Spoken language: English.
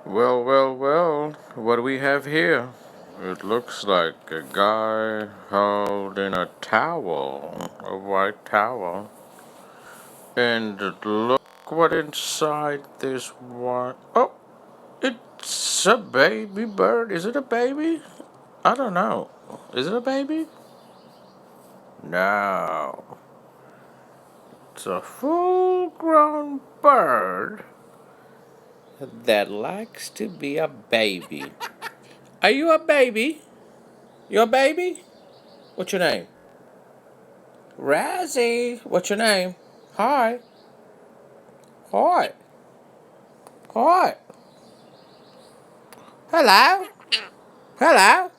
Well, well, well, what do we have here? It looks like a guy holding a towel, a white towel. And look what inside this one. Oh, it's a baby bird. Is it a baby? I don't know. Is it a baby? No. It's a full grown bird that likes to be a baby. Are you a baby? You a baby? What's your name? Razzie. What's your name? Hi. Hi. Hi. Hello. Hello.